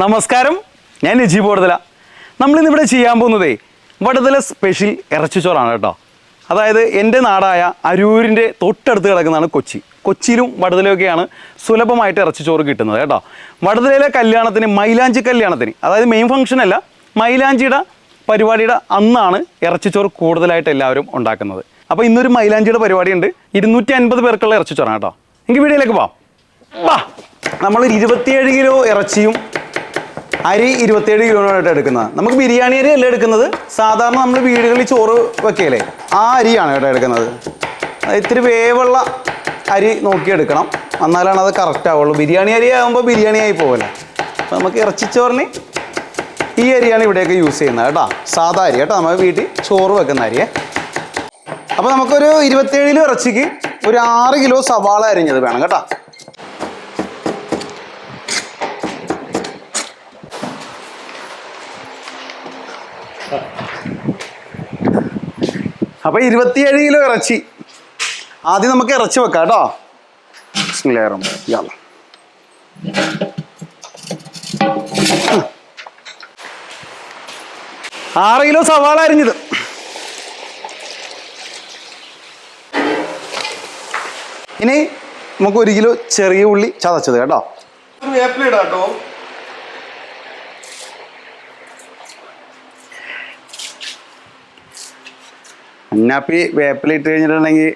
നമസ്കാരം, ഞാൻ നിജി ബോർദല. നമ്മളിന്നിവിടെ ചെയ്യാൻ പോകുന്നതേ വടുതല സ്പെഷ്യൽ ഇറച്ചിച്ചോറാണ് കേട്ടോ. അതായത് എൻ്റെ നാടായ അരൂരിൻ്റെ തൊട്ടടുത്ത് കിടക്കുന്നതാണ് കൊച്ചി. കൊച്ചിയിലും വടുതലയൊക്കെയാണ് സുലഭമായിട്ട് ഇറച്ചിച്ചോറ് കിട്ടുന്നത് കേട്ടോ. വടുതലയിലെ കല്യാണത്തിന്, മൈലാഞ്ചി കല്യാണത്തിന്, അതായത് മെയിൻ ഫംഗ്ഷൻ അല്ല, മൈലാഞ്ചിയുടെ പരിപാടിയുടെ അന്നാണ് ഇറച്ചിച്ചോറ് കൂടുതലായിട്ട് എല്ലാവരും ഉണ്ടാക്കുന്നത്. അപ്പോൾ ഇന്നൊരു മൈലാഞ്ചിയുടെ പരിപാടിയുണ്ട്. 250 പേർക്കുള്ള ഇറച്ചിച്ചോറാണ് കേട്ടോ. എനിക്ക് വീഡിയോയിലേക്ക് പോവാം. നമ്മൾ 27 കിലോ ഇറച്ചിയും അരി 27 കിലോനായിട്ട് എടുക്കുന്നത്. നമുക്ക് ബിരിയാണി അരി അല്ല എടുക്കുന്നത്, സാധാരണ നമ്മൾ വീടുകളിൽ ചോറ് വെക്കല്ലേ ആ അരിയാണ് കേട്ടോ എടുക്കുന്നത്. ഇത്തിരി വേവുള്ള അരി നോക്കിയെടുക്കണം, എന്നാലാണ് അത് കറക്റ്റ് ആവുള്ളൂ. ബിരിയാണി അരി ആകുമ്പോൾ ബിരിയാണി ആയി പോകല്ലേ. അപ്പോൾ നമുക്ക് ഇറച്ചിച്ചോറിന് ഈ അരിയാണ് ഇവിടെയൊക്കെ യൂസ് ചെയ്യുന്നത് കേട്ടോ. സാധാ അരി കേട്ടോ, നമ്മൾ വീട്ടിൽ ചോറ് വെക്കുന്ന അരിയേ. അപ്പോൾ നമുക്കൊരു 27 കിലോ ഇറച്ചിക്ക് ഒരു 6 കിലോ സവാള അരിഞ്ഞത് വേണം കേട്ടോ. അപ്പോൾ 27 കിലോ ഇറച്ചി. ആദ്യം നമുക്ക് ഇറച്ചി വെക്കാം കേട്ടോ. 6 കിലോ സവാള അരിഞ്ഞത്. ഇനി നമുക്ക് 1 കിലോ ചെറിയ ഉള്ളി ചതച്ചത് കേട്ടോ. വേപ്പിലിടാം കേട്ടോ. അന്നാപ്പി വേപ്പിലിട്ട് കഴിഞ്ഞിട്ടുണ്ടെങ്കിൽ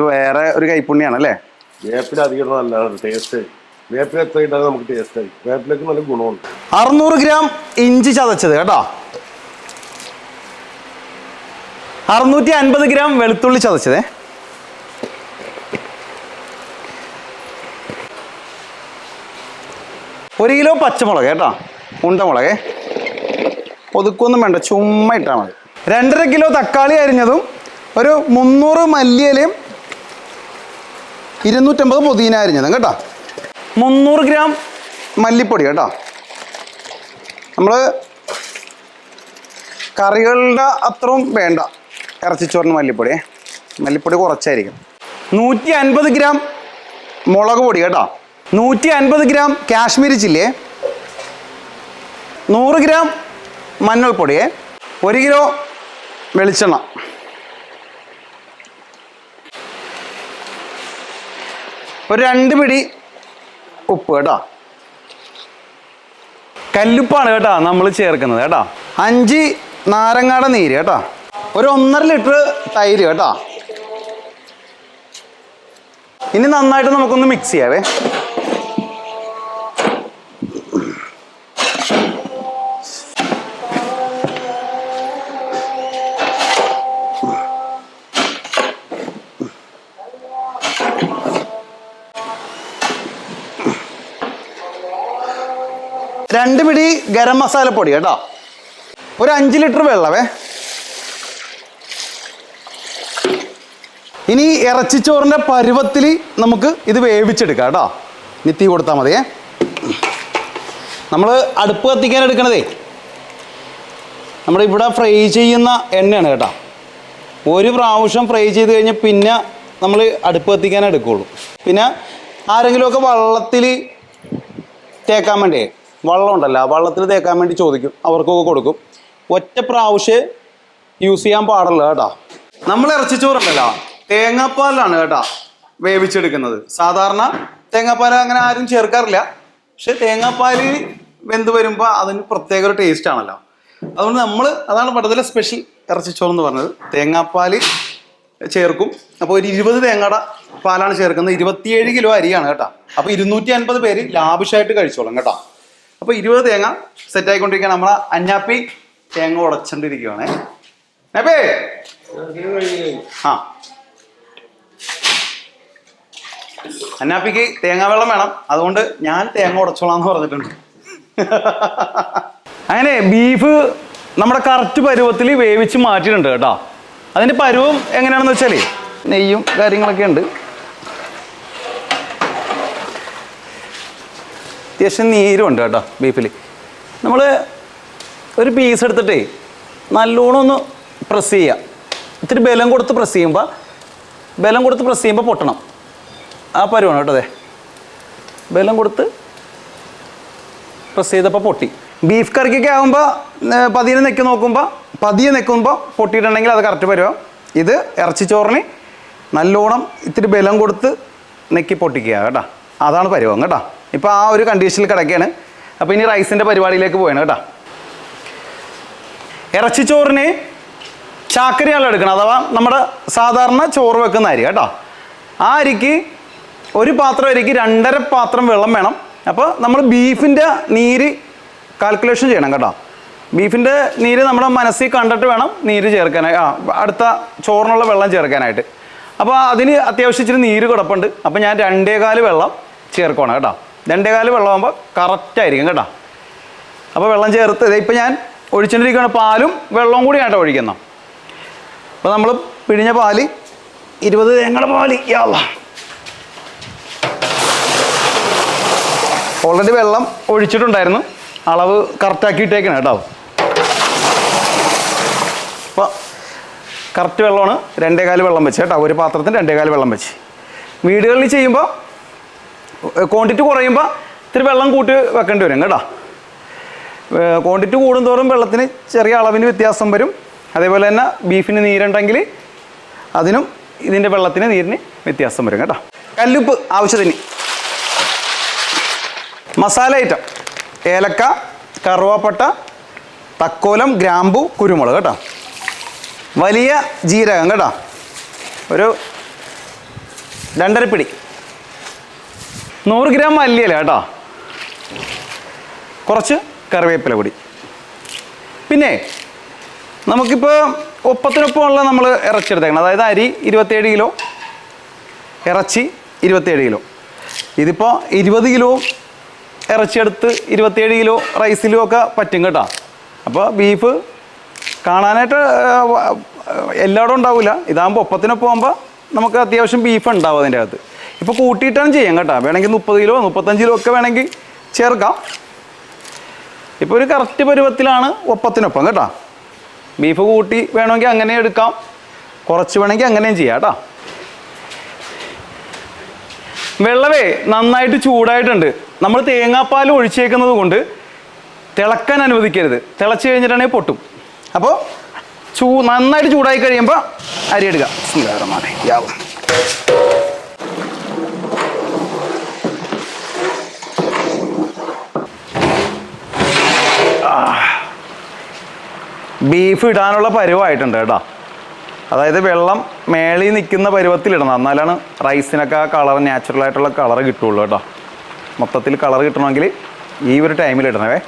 വേറെ ഒരു കൈപ്പുണ്യാണ് അല്ലേ. വേപ്പില അധികം നല്ലതാണ് ടേസ്റ്റ്. വേപ്പില എത്ര ഇട്ടാലും നമുക്ക് ടേസ്റ്റ് ആയി. വേപ്പിലേക്ക് നല്ല ഗുണമുണ്ട്. 600 ഗ്രാം ഇഞ്ചി ചതച്ചത് കേട്ടോ. 650 ഗ്രാം വെളുത്തുള്ളി ചതച്ചത്. 1 കിലോ പച്ചമുളക് കേട്ടോ, ഉണ്ടമുളകേ. ഒതുക്കൊന്നും വേണ്ട, ചുമ്മാ ഇട്ടാൽ മതി. 2.5 കിലോ തക്കാളി അരിഞ്ഞതും, ഒരു 300 മല്ലിയിലയും 250 പുതിന അരിഞ്ഞതും കേട്ടോ. 300 ഗ്രാം മല്ലിപ്പൊടി കേട്ടോ. നമ്മൾ കറികളുടെ അത്രയും വേണ്ട ഇറച്ചിച്ചോറിന് മല്ലിപ്പൊടി. മല്ലിപ്പൊടി കുറച്ചായിരിക്കും. 150 ഗ്രാം മുളക് പൊടി കേട്ടോ. 150 ഗ്രാം കാശ്മീരി ചില്ലിയെ. 100 ഗ്രാം മഞ്ഞൾപ്പൊടിയെ. 1 കിലോ വെളിച്ചെണ്ണ. ഒരു 2 പിടി ഉപ്പ് കേട്ടോ. കല്ലുപ്പാണ് കേട്ടോ നമ്മൾ ചേർക്കുന്നത് കേട്ടോ. 5 നാരങ്ങാടെ നീര് കേട്ടോ. ഒരു 1.5 ലിറ്റർ തൈര് കേട്ടോ. ഇനി നന്നായിട്ട് നമുക്കൊന്ന് മിക്സ് ചെയ്യാവേ. രണ്ട് പിടി ഗരം മസാല പൊടി കേട്ടോ. ഒരു 5 ലിറ്റർ വെള്ളമേ. ഇനി ഇറച്ചിച്ചോറിൻ്റെ പരുവത്തിൽ നമുക്ക് ഇത് വേവിച്ചെടുക്കാം കേട്ടോ. തീ കൊടുത്താൽ മതിയേ. നമ്മൾ അടുപ്പ് കത്തിക്കാൻ എടുക്കണതേ ഇവിടെ ഫ്രൈ ചെയ്യുന്ന എണ്ണയാണ് കേട്ടോ. ഒരു പ്രാവശ്യം ഫ്രൈ ചെയ്ത് കഴിഞ്ഞാൽ പിന്നെ നമ്മൾ അടുപ്പ് കത്തിക്കാൻ എടുക്കുകയുള്ളൂ. പിന്നെ ആരെങ്കിലുമൊക്കെ വള്ളത്തിൽ തേക്കാൻ വേണ്ടി, വള്ളം ഉണ്ടല്ലോ, വള്ളത്തിൽ തേക്കാൻ വേണ്ടി ചോദിക്കും, അവർക്കൊക്കെ കൊടുക്കും. ഒറ്റ പ്രാവശ്യം യൂസ് ചെയ്യാൻ പാടില്ല കേട്ടോ. നമ്മൾ ഇറച്ചിച്ചോറുണ്ടല്ലോ തേങ്ങാപ്പാലാണ് കേട്ടോ വേവിച്ചെടുക്കുന്നത്. സാധാരണ തേങ്ങാപ്പാൽ അങ്ങനെ ആരും ചേർക്കാറില്ല, പക്ഷെ തേങ്ങാപ്പാൽ വെന്ത് വരുമ്പോൾ അതിന് പ്രത്യേക ഒരു ടേസ്റ്റ് ആണല്ലോ. അതുകൊണ്ട് അതാണ് വടുതല സ്പെഷ്യൽ ഇറച്ചിച്ചോറ് എന്ന് പറഞ്ഞത്. തേങ്ങാപ്പാൽ ചേർക്കും. അപ്പോൾ ഒരു 20 തേങ്ങയുടെ പാലാണ് ചേർക്കുന്നത്. 27 കിലോ അരിയാണ് കേട്ടോ. അപ്പോൾ 250 പേര് ലാവിഷായിട്ട് കഴിച്ചോളും കേട്ടോ. അപ്പോൾ 20 തേങ്ങ സെറ്റ് ആയിക്കൊണ്ടിരിക്കുകയാണ്. നമ്മളെ അന്നാപ്പി തേങ്ങ ഉടച്ചോണ്ടിരിക്കുകയാണേ. ആ, അന്നാപ്പിക്ക് തേങ്ങാ വെള്ളം വേണം, അതുകൊണ്ട് ഞാൻ തേങ്ങ ഉടച്ചോളാന്ന് പറഞ്ഞിട്ടുണ്ട്. അങ്ങനെ ബീഫ് നമ്മുടെ കറക്റ്റ് പരുവത്തിൽ വേവിച്ച് മാറ്റിയിട്ടുണ്ട് കേട്ടോ. അതിൻ്റെ പരുവം എങ്ങനെയാണെന്ന് വെച്ചാൽ നെയ്യും കാര്യങ്ങളൊക്കെ ഉണ്ട്. അത്യാവശ്യം നീരുണ്ട് കേട്ടോ ബീഫിൽ. നമ്മൾ ഒരു പീസ് എടുത്തിട്ടേ നല്ലോണം ഒന്ന് പ്രസ് ചെയ്യുക. ഇത്തിരി ബലം കൊടുത്ത് പ്രസ് ചെയ്യുമ്പോൾ പൊട്ടണം. ആ പരുവാണ് കേട്ടോ. അതെ, ബലം കൊടുത്ത് പ്രസ് ചെയ്തപ്പോൾ പൊട്ടി. ബീഫ് കറിക്കൊക്കെ ആകുമ്പോൾ പതിയെ നെക്കുമ്പോൾ പൊട്ടിയിട്ടുണ്ടെങ്കിൽ അത് കറക്റ്റ് വരുമോ. ഇത് ഇറച്ചിച്ചോറിന് നല്ലോണം ഇത്തിരി ബലം കൊടുത്ത് നെക്കി പൊട്ടിക്കുക കേട്ടോ. അതാണ് പരുവം കേട്ടോ. ഇപ്പോൾ ആ ഒരു കണ്ടീഷനിൽ കിടക്കുകയാണ്. അപ്പോൾ ഇനി റൈസിൻ്റെ പരിപാടിയിലേക്ക് പോയാണ് കേട്ടോ. ഇറച്ചിച്ചോറിന് ചാക്കരിയാണ് എടുക്കണം, അഥവാ നമ്മുടെ സാധാരണ ചോറ് വെക്കുന്ന അരി കേട്ടോ. ആ അരിക്ക് ഒരു പാത്രം അരിക്ക് 2.5 പാത്രം വെള്ളം വേണം. അപ്പോൾ നമ്മൾ ബീഫിൻ്റെ നീര് കാൽക്കുലേഷൻ ചെയ്യണം കേട്ടോ. ബീഫിൻ്റെ നീര് നമ്മുടെ മനസ്സിൽ കണ്ടിട്ട് വേണം നീര് ചേർക്കാനായി അടുത്ത ചോറിനുള്ള വെള്ളം ചേർക്കാനായിട്ട്. അപ്പോൾ അതിന് അത്യാവശ്യം ഇച്ചിരി നീര് കിടപ്പുണ്ട്. അപ്പോൾ ഞാൻ 2.25 വെള്ളം ചേർക്കണം കേട്ടോ. 2.25 വെള്ളമാകുമ്പോൾ കറക്റ്റായിരിക്കും കേട്ടോ. അപ്പോൾ വെള്ളം ചേർത്ത് ഇപ്പോൾ ഞാൻ ഒഴിച്ചുകൊണ്ടിരിക്കുകയാണ്. പാലും വെള്ളവും കൂടി ആയിട്ടോ ഒഴിക്കുന്നത്. അപ്പോൾ നമ്മൾ പിഴിഞ്ഞ പാല് 20 തേങ്ങയുടെ പാല് ഓൾറെഡി വെള്ളം ഒഴിച്ചിട്ടുണ്ടായിരുന്നു. അളവ് കറക്റ്റാക്കി ഇട്ടേക്കണം കേട്ടോ. അപ്പോൾ കറക്റ്റ് വെള്ളമാണ് 2.25 വെള്ളം വെച്ച് കേട്ടോ. ഒരു പാത്രത്തിന് 2.25 വെള്ളം വെച്ച്. വീടുകളിൽ ചെയ്യുമ്പോൾ ക്വാണ്ടിറ്റി കുറയുമ്പോൾ ഇത്തിരി വെള്ളം കൂട്ടി വെക്കേണ്ടി വരും കേട്ടോ. ക്വാണ്ടിറ്റി കൂടുന്തോറും വെള്ളത്തിന് ചെറിയ അളവിന് വ്യത്യാസം വരും. അതേപോലെ തന്നെ ബീഫിന് നീരുണ്ടെങ്കിൽ അതിനും ഇതിൻ്റെ വെള്ളത്തിന് നീരിന് വ്യത്യാസം വരും കേട്ടോ. കല്ലുപ്പ് ആവശ്യത്തിന്. മസാല ഐറ്റം ഏലക്ക, കറുവാപ്പട്ട, തക്കോലം, ഗ്രാമ്പു, കുരുമുളക് കേട്ടോ. വലിയ ജീരകം കേട്ടോ, ഒരു 2.5 പിടി. 100 ഗ്രാം മല്ലിയില കേട്ടോ. കുറച്ച് കറിവേപ്പില പൊടി. പിന്നെ നമുക്കിപ്പോൾ ഒപ്പത്തിനൊപ്പമുള്ള നമ്മൾ ഇറച്ചി എടുത്തേക്കണം. അതായത് അരി 27 കിലോ, ഇറച്ചി 27 കിലോ. ഇതിപ്പോൾ 20 കിലോ ഇറച്ചിയെടുത്ത് 27 കിലോ റൈസിലും ഒക്കെ പറ്റും കേട്ടോ. അപ്പോൾ ബീഫ് കാണാനായിട്ട് എല്ലായിടും ഉണ്ടാവില്ല. ഇതാകുമ്പോൾ ഒപ്പത്തിനൊപ്പം ആകുമ്പോൾ നമുക്ക് അത്യാവശ്യം ബീഫ് ഉണ്ടാവും അതിൻ്റെ അകത്ത്. ഇപ്പോൾ കൂട്ടിയിട്ടാണ് ചെയ്യാം കേട്ടോ. വേണമെങ്കിൽ 30 കിലോ 35 കിലോ ഒക്കെ വേണമെങ്കിൽ ചേർക്കാം. ഇപ്പോൾ ഒരു കറക്റ്റ് പരുവത്തിലാണ് ഒപ്പത്തിനൊപ്പം കേട്ടോ. ബീഫ് കൂട്ടി വേണമെങ്കിൽ അങ്ങനെ എടുക്കാം, കുറച്ച് വേണമെങ്കിൽ അങ്ങനെയും ചെയ്യാം കേട്ടോ. വെള്ളമേ നന്നായിട്ട് ചൂടായിട്ടുണ്ട്. നമ്മൾ തേങ്ങാപ്പാൽ ഒഴിച്ചേക്കുന്നത് കൊണ്ട് തിളക്കാൻ അനുവദിക്കരുത്. തിളച്ച് കഴിഞ്ഞിട്ടാണെങ്കിൽ പൊട്ടും. അപ്പോൾ നന്നായിട്ട് ചൂടായി കഴിയുമ്പോൾ അരി എടുക്കുക. ബീഫ് ഇടാനുള്ള പരുവായിട്ടുണ്ട് കേട്ടോ. അതായത് വെള്ളം മേളിൽ നിൽക്കുന്ന പരുവത്തിലിടണം. എന്നാലാണ് റൈസിനൊക്കെ ആ കളർ, നാച്ചുറലായിട്ടുള്ള കളർ കിട്ടുള്ളൂ കേട്ടോ. മൊത്തത്തിൽ കളർ കിട്ടണമെങ്കിൽ ഈ ഒരു ടൈമിൽ ഇടണവേ.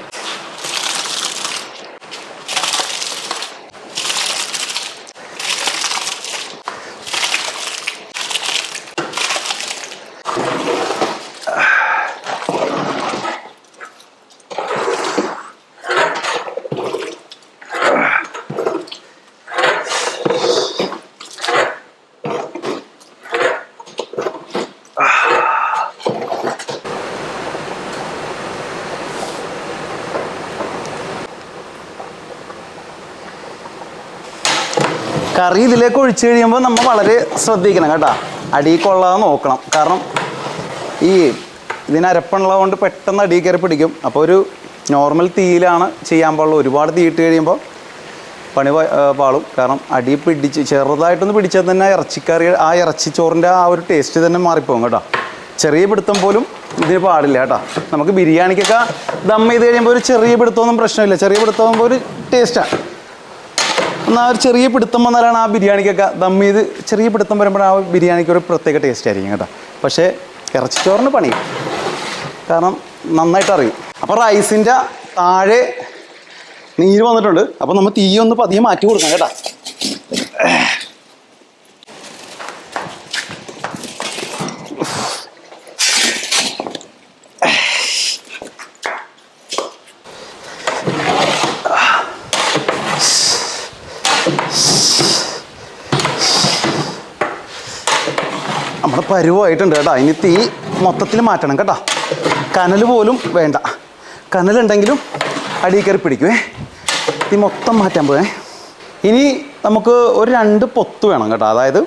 കറി ഇതിലേക്ക് ഒഴിച്ച് കഴിയുമ്പോൾ നമ്മൾ വളരെ ശ്രദ്ധിക്കണം കേട്ടോ. അടി കൊള്ളാതെ നോക്കണം. കാരണം ഇതിനരപ്പുള്ളത് കൊണ്ട് പെട്ടെന്ന് അടി കയറി പിടിക്കും. അപ്പോൾ ഒരു നോർമൽ തീയിലാണ് ചെയ്യാൻ പാടുള്ളൂ. ഒരുപാട് തീയിട്ട് കഴിയുമ്പോൾ പണി പാളും. കാരണം അടി പിടിച്ച് ചെറുതായിട്ടൊന്ന് പിടിച്ചാൽ തന്നെ ഇറച്ചിക്കറി ആ ഇറച്ചിച്ചോറിൻ്റെ ആ ഒരു ടേസ്റ്റ് തന്നെ മാറിപ്പോകും കേട്ടോ. ചെറിയ പിടുത്തം പോലും ഇതിന് പാടില്ല കേട്ടോ. നമുക്ക് ബിരിയാണിക്കൊക്കെ ദം ചെയ്ത് കഴിയുമ്പോൾ ഒരു ചെറിയ പിടുത്തമൊന്നും പ്രശ്നമില്ല. ചെറിയ പിടുത്തമാകുമ്പോൾ ഒരു ടേസ്റ്റാണ്. എന്നാൽ ഒരു ചെറിയ പിടുത്തം വന്നാലാണ് ആ ബിരിയാണിക്കൊക്കെ ദം ചെയ്ത് ചെറിയ പിടുത്തം വരുമ്പോൾ ആ ബിരിയാണിക്ക് ഒരു പ്രത്യേക ടേസ്റ്റ് ആയിരിക്കും കേട്ടോ. പക്ഷേ ഇറച്ചിച്ചോറിന് പണി, കാരണം നന്നായിട്ട് അറിയും. അപ്പോൾ റൈസിൻ്റെ താഴെ നീര് വന്നിട്ടുണ്ട്. അപ്പോൾ നമ്മൾ തീ ഒന്ന് പതിയെ മാറ്റി കൊടുക്കാം കേട്ടോ. നമ്മുടെ പരുവായിട്ടുണ്ട് കേട്ടോ. ഇനി തീ മൊത്തത്തിൽ മാറ്റണം കേട്ടോ. കനൽ പോലും വേണ്ട. കനലുണ്ടെങ്കിലും അടിയിൽ കയറി പിടിക്കുവേ. തീ മൊത്തം മാറ്റാൻ പോവേ. ഇനി നമുക്ക് ഒരു 2 പൊത്ത് വേണം കേട്ടോ. അതായത്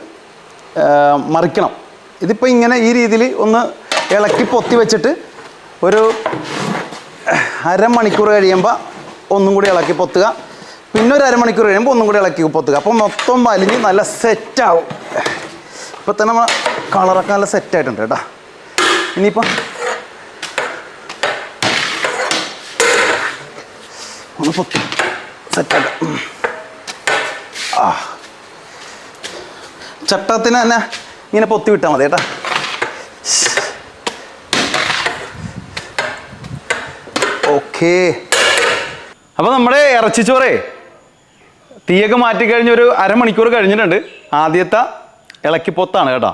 മറിക്കണം. ഇതിപ്പോൾ ഇങ്ങനെ ഈ രീതിയിൽ ഒന്ന് ഇളക്കി പൊത്തി വെച്ചിട്ട് ഒരു അരമണിക്കൂർ കഴിയുമ്പോൾ ഒന്നും കൂടി ഇളക്കി പൊത്തുക, പിന്നെ ഒരു അരമണിക്കൂർ കഴിയുമ്പോൾ ഒന്നും കൂടി ഇളക്കി പൊത്തുക. അപ്പോൾ മൊത്തം വലിഞ്ഞ് നല്ല സെറ്റാവും. ഇപ്പോൾ തന്നെ നമ്മൾ കളറൊക്കെ നല്ല സെറ്റായിട്ടുണ്ട് കേട്ടോ. ഇനിയിപ്പം ഒന്ന് പൊത്തി സെറ്റാക്കാം. ചട്ടത്തിന് തന്നെ ഇങ്ങനെ പൊത്തി വിട്ടാൽ മതി കേട്ടോ. ഓക്കേ, അപ്പോൾ നമ്മുടെ ഇറച്ചിച്ചോറേ തീയൊക്കെ മാറ്റിക്കഴിഞ്ഞ് ഒരു അരമണിക്കൂർ കഴിഞ്ഞിട്ടുണ്ട്. ആദ്യത്തെ ഇളക്കിപ്പൊത്താണ് കേട്ടോ.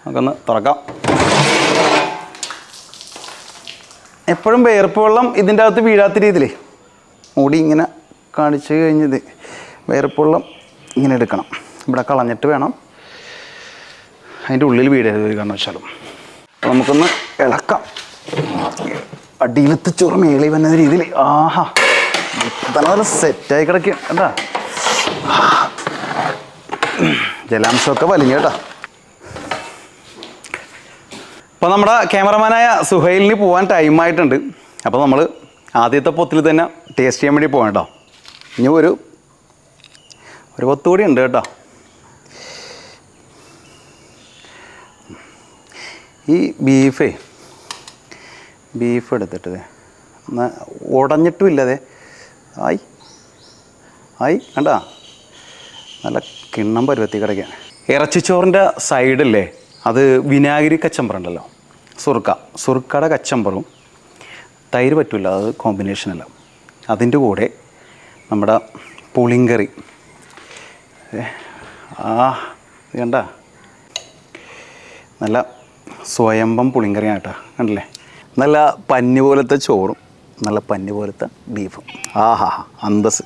നമുക്കൊന്ന് തുറക്കാം. എപ്പോഴും വേർപ്പ് വെള്ളം ഇതിൻ്റെ അകത്ത് വീഴാത്ത രീതിയിൽ മൂടി ഇങ്ങനെ കാണിച്ച് കഴിഞ്ഞത് വേർപ്പ് വെള്ളം ഇങ്ങനെ എടുക്കണം. ഇവിടെ കളഞ്ഞിട്ട് വേണം അതിൻ്റെ ഉള്ളിൽ വീഴരുത് ഒരു കാരണവശാലും. അപ്പോൾ നമുക്കൊന്ന് ഇളക്കാം. അടിയിലത്തെ ചോറ് മേളി വന്ന രീതിയിൽ. ആഹാ, തന്നെ നല്ല സെറ്റായി കിടക്കുക കേട്ടാ. ജലാംശമൊക്കെ വലിഞ്ഞ കേട്ടോ. അപ്പോൾ നമ്മുടെ ക്യാമറമാനായ സുഹൈലിന് പോകാൻ ടൈമായിട്ടുണ്ട്. അപ്പോൾ നമ്മൾ ആദ്യത്തെ പൊത്തിൽ തന്നെ ടേസ്റ്റ് ചെയ്യാൻ വേണ്ടി പോകാം കേട്ടോ. ഇനി ഒരു പൊത്ത് കൂടി ഉണ്ട് കേട്ടോ. ഈ ബീഫ് എടുത്തിട്ട് ഉടഞ്ഞിട്ടും ഇല്ലതെ ആയി കണ്ടാ, നല്ല കിണ്ണം പരുവത്തി കിടക്കാൻ. ഇറച്ചിച്ചോറിൻ്റെ സൈഡില്ലേ അത് വിനാഗിരി കച്ചമ്പറുണ്ടല്ലോ, സുർക്കയുടെ കച്ചമ്പറും തൈര് പറ്റില്ല, അത് കോമ്പിനേഷനല്ല. അതിൻ്റെ കൂടെ നമ്മുടെ പുളിങ്കറി. ഇത് കണ്ട നല്ല സ്വയംഭം പുളിങ്കറിയാണ് കേട്ടോ. കണ്ടില്ലേ, നല്ല പഞ്ഞി പോലത്തെ ചോറും നല്ല പഞ്ഞി പോലത്തെ ബീഫും. ആഹാ, അന്തസ്.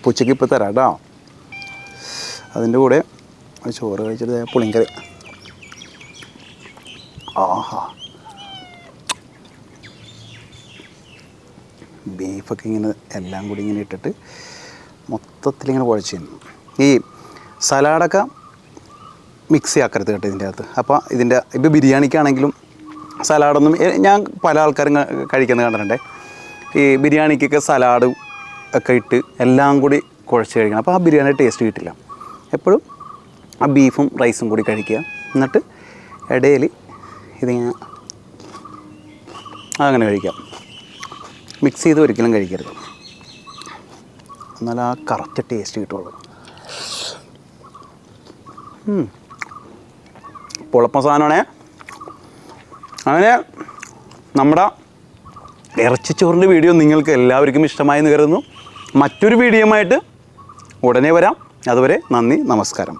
ഉച്ചയ്ക്ക് ഇപ്പോൾ തരാം കേട്ടോ. അതിൻ്റെ കൂടെ ചോറ് കഴിച്ചിട്ട് പുളിങ്കറി. ആഹാ, ബീഫൊക്കെ ഇങ്ങനെ എല്ലാം കൂടി ഇങ്ങനെ ഇട്ടിട്ട് മൊത്തത്തിലിങ്ങനെ കുഴച്ച് തന്നു. ഈ സലാഡൊക്കെ മിക്സ് ആക്കരുത് കേട്ടോ ഇതിൻ്റെ അകത്ത്. അപ്പോൾ ഇപ്പോൾ ബിരിയാണിക്കാണെങ്കിലും സലാഡൊന്നും ഞാൻ പല ആൾക്കാരും കഴിക്കുന്നത് കണ്ടിട്ടുണ്ട്. ഈ ബിരിയാണിക്കൊക്കെ സലാഡും ഒക്കെ ഇട്ട് എല്ലാം കൂടി കുഴച്ച് കഴിക്കണം. അപ്പോൾ ആ ബിരിയാണി ടേസ്റ്റ് കിട്ടില്ല. എപ്പോഴും ആ ബീഫും റൈസും കൂടി കഴിക്കുക. എന്നിട്ട് ഇടയിൽ ഇതിങ്ങനെ അങ്ങനെ കഴിക്കാം. മിക്സ് ചെയ്ത് ഒരിക്കലും കഴിക്കരുത്, എന്നാൽ ആ കറക്റ്റ് ടേസ്റ്റ് കിട്ടുള്ളൂ. പൊളപ്പ സാധനമാണേ. അങ്ങനെ നമ്മുടെ ഇറച്ചിച്ചോറിൻ്റെ വീഡിയോ നിങ്ങൾക്ക് എല്ലാവർക്കും ഇഷ്ടമായി എന്ന് കരുതുന്നു. മറ്റൊരു വീഡിയോയുമായിട്ട് ഉടനെ വരാം. അതുവരെ നന്ദി, നമസ്കാരം.